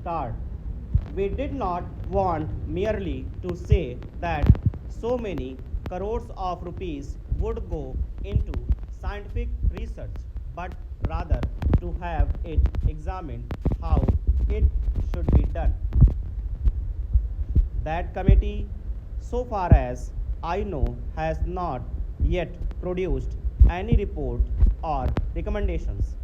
start. We did not want merely to say that so many crores of rupees would go into scientific research, but rather to have it examined how it should be done. That committee, so far as I know, has not yet produced any report or recommendations.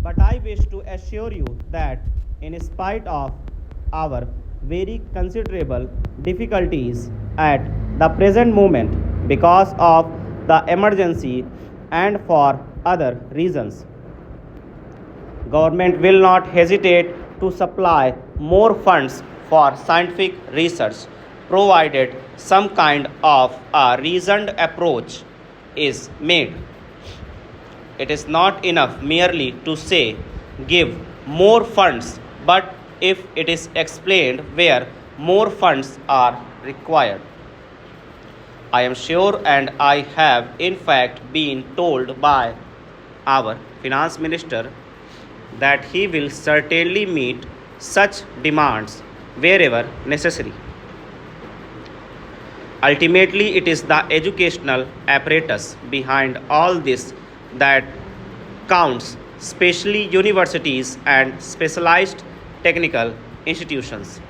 But I wish to assure you that, in spite of our very considerable difficulties at the present moment because of the emergency and for other reasons, government will not hesitate to supply more funds for scientific research provided some kind of a reasoned approach is made. It is not enough merely to say give more funds, but if it is explained where more funds are required. I am sure, and I have in fact been told by our finance minister that he will certainly meet such demands wherever necessary. Ultimately, it is the educational apparatus behind all this that counts, especially universities and specialized technical institutions.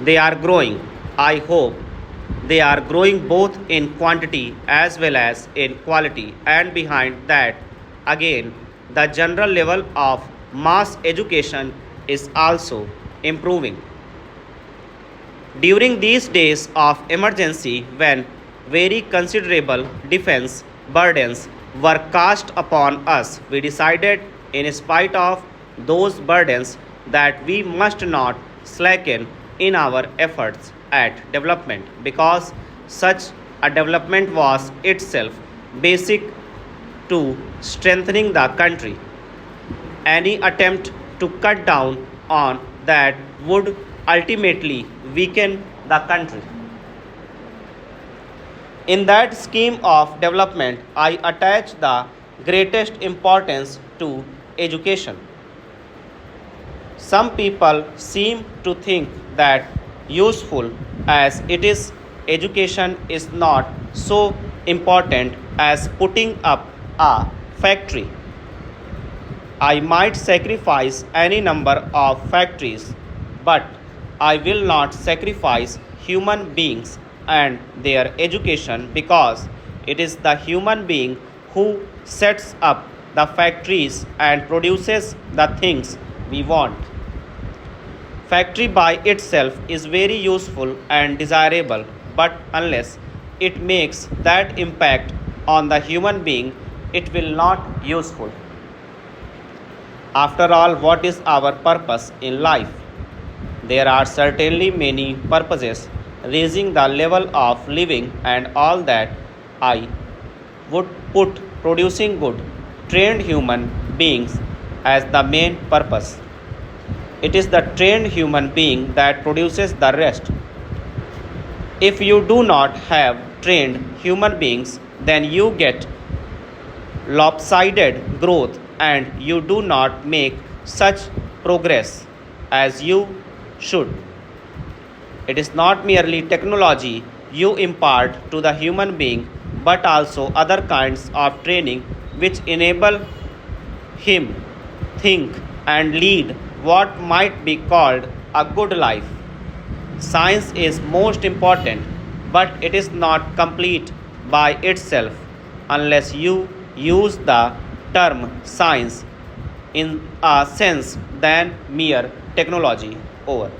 They are growing. I hope they are growing both in quantity as well as in quality, and behind that, again, the general level of mass education is also improving. During these days of emergency, when very considerable defense burdens were cast upon us, we decided, in spite of those burdens, that we must not slacken in our efforts at development, because such a development was itself basic to strengthening the country. Any attempt to cut down on that would ultimately weaken the country. In that scheme of development, I attach the greatest importance to education. Some people seem to think that, useful as it is, education is not so important as putting up a factory. I might sacrifice any number of factories, but I will not sacrifice human beings and their education, because it is the human being who sets up the factories and produces the things we want. Factory by itself is very useful and desirable, but unless it makes that impact on the human being, it will not useful. After all, what is our purpose in life? There are certainly many purposes, raising the level of living and all that. I would put producing good, trained human beings as the main purpose. It is the trained human being that produces the rest. If you do not have trained human beings, then you get lopsided growth and you do not make such progress as you should. It is not merely technology you impart to the human being, but also other kinds of training which enable him think and lead what might be called a good life. Science is most important, but it is not complete by itself unless you use the term science in a sense than mere technology. Over.